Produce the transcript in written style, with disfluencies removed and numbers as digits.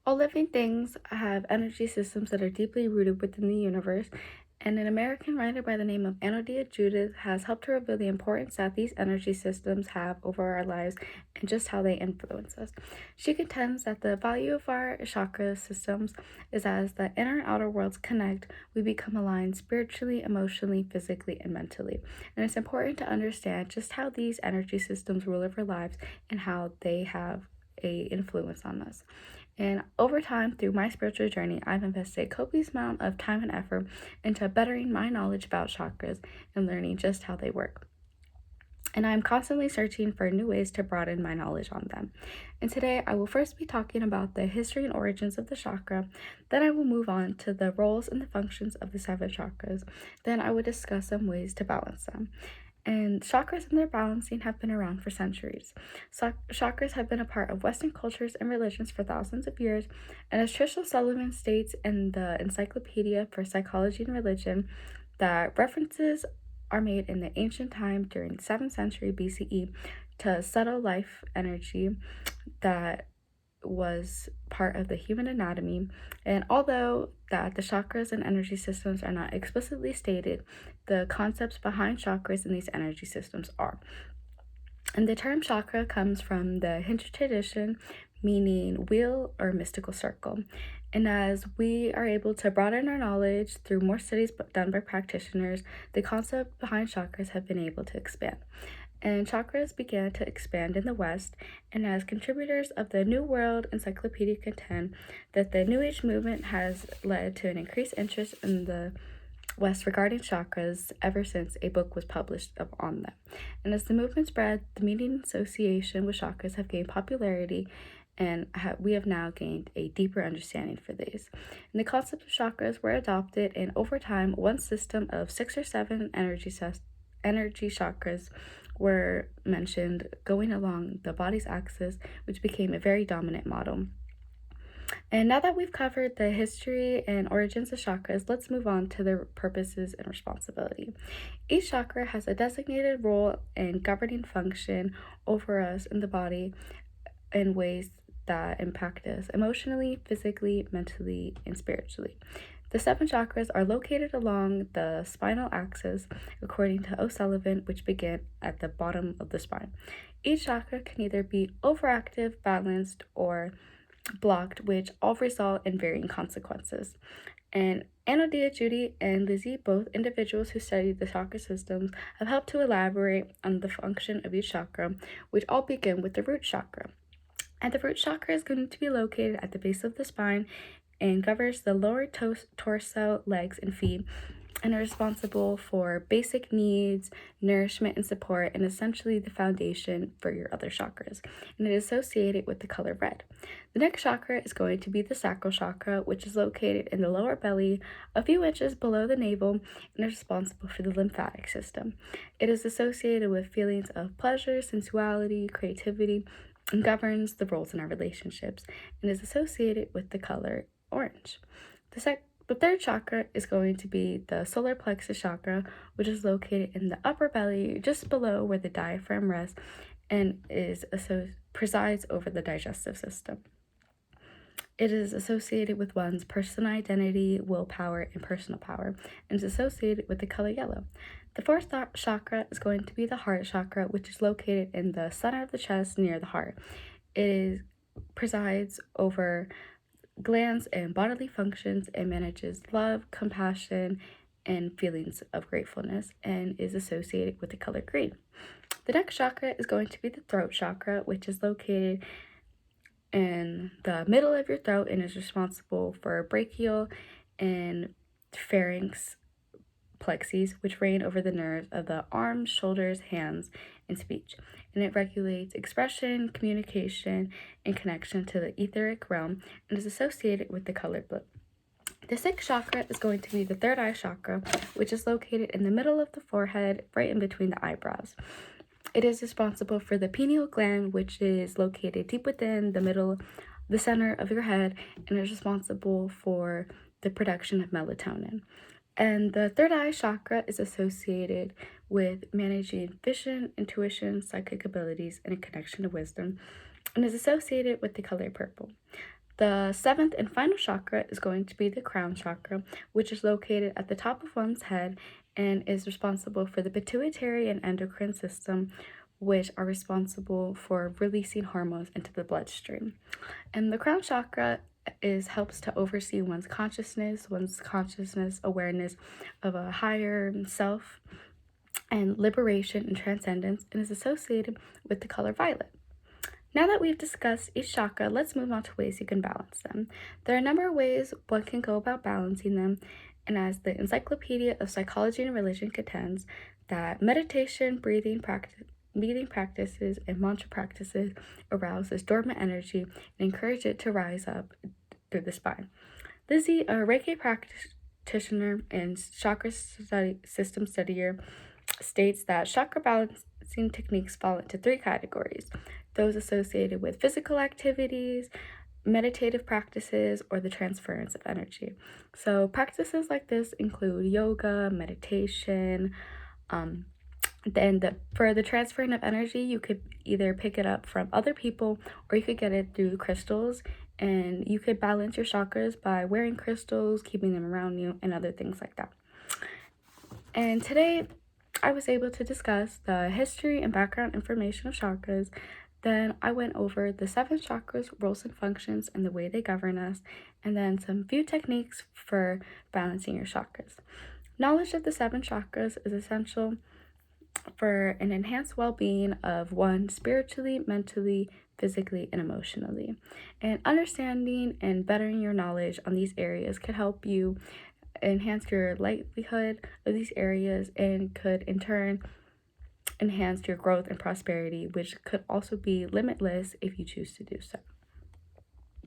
All living things have energy systems that are deeply rooted within the universe, and an American writer by the name of Anadia Judith has helped to reveal the importance that these energy systems have over our lives and just how they influence us. She contends that the value of our chakra systems is as the inner and outer worlds connect, we become aligned spiritually, emotionally, physically, and mentally. And it's important to understand just how these energy systems rule over our lives and how they have a influence on us. And over time, through my spiritual journey, I've invested a copious amount of time and effort into bettering my knowledge about chakras and learning just how they work. And I'm constantly searching for new ways to broaden my knowledge on them. And today, I will first be talking about the history and origins of the chakra. Then I will move on to the roles and the functions of the seven chakras. Then I will discuss some ways to balance them. And chakras and their balancing have been around for centuries. Chakras have been a part of Western cultures and religions for thousands of years, and as Trisha Sullivan states in the Encyclopedia for Psychology and Religion, that references are made in the ancient time during the 7th century BCE to subtle life energy that was part of the human anatomy. And although that the chakras and energy systems are not explicitly stated, the concepts behind chakras and these energy systems are. And the term chakra comes from the Hindu tradition, meaning wheel or mystical circle. And as we are able to broaden our knowledge through more studies done by practitioners, the concept behind chakras have been able to expand. And chakras began to expand in the West, and as contributors of the New World Encyclopedia contend that the New Age movement has led to an increased interest in the West regarding chakras ever since a book was published on them. And as the movement spread, the meaning and association with chakras have gained popularity, and we have now gained a deeper understanding for these. And the concept of chakras were adopted, and over time, one system of 6 or 7 energy chakras were mentioned going along the body's axis, which became a very dominant model. And now that we've covered the history and origins of chakras, let's move on to their purposes and responsibility. Each chakra has a designated role and governing function over us in the body in ways that impact us emotionally, physically, mentally, and spiritually. The 7 chakras are located along the spinal axis, according to O'Sullivan, which begin at the bottom of the spine. Each chakra can either be overactive, balanced, or blocked, which all result in varying consequences. And Anadia, Judy, and Lizzie, both individuals who study the chakra systems, have helped to elaborate on the function of each chakra, which all begin with the root chakra. And the root chakra is going to be located at the base of the spine and governs the lower torso, legs, and feet, and are responsible for basic needs, nourishment, and support, and essentially the foundation for your other chakras. And it is associated with the color red. The next chakra is going to be the sacral chakra, which is located in the lower belly, a few inches below the navel, and is responsible for the lymphatic system. It is associated with feelings of pleasure, sensuality, creativity, and governs the roles in our relationships, and is associated with the color orange. The third chakra is going to be the solar plexus chakra, which is located in the upper belly, just below where the diaphragm rests, and presides over the digestive system. It is associated with one's personal identity, willpower, and personal power, and is associated with the color yellow. The fourth chakra is going to be the heart chakra, which is located in the center of the chest near the heart. Presides over glands and bodily functions and manages love, compassion, and feelings of gratefulness, and is associated with the color green. The next chakra is going to be the throat chakra, which is located in the middle of your throat and is responsible for brachial and pharynx plexes, which reign over the nerves of the arms, shoulders, hands, and speech. And it regulates expression, communication, and connection to the etheric realm, and is associated with the color blue. The sixth chakra is going to be the third eye chakra, which is located in the middle of the forehead, right in between the eyebrows. It is responsible for the pineal gland, which is located deep within the center of your head, and is responsible for the production of melatonin. And the third eye chakra is associated with managing vision, intuition, psychic abilities, and a connection to wisdom, and is associated with the color purple. The seventh and final chakra is going to be the crown chakra, which is located at the top of one's head and is responsible for the pituitary and endocrine system, which are responsible for releasing hormones into the bloodstream. And the crown chakra helps to oversee one's consciousness awareness of a higher self, and liberation and transcendence, and is associated with the color violet. Now that we've discussed each chakra, let's move on to ways you can balance them. There are a number of ways one can go about balancing them, and as the Encyclopedia of Psychology and Religion contends, that meditation, breathing practices, and mantra practices arouse this dormant energy and encourage it to rise up through the spine. Lizzie, a Reiki practitioner and chakra system studier, states that chakra balancing techniques fall into three categories: those associated with physical activities, meditative practices, or the transference of energy. So practices like this include yoga, meditation. For the transferring of energy, you could either pick it up from other people or you could get it through crystals, and you could balance your chakras by wearing crystals, keeping them around you, and other things like that. And today I was able to discuss the history and background information of chakras. Then I went over the seven chakras, roles and functions, and the way they govern us, and then some few techniques for balancing your chakras. Knowledge of the seven chakras is essential for an enhanced well-being of one spiritually, mentally, physically, and emotionally. And understanding and bettering your knowledge on these areas could help you enhance your livelihood of these areas and could in turn enhance your growth and prosperity, which could also be limitless if you choose to do so.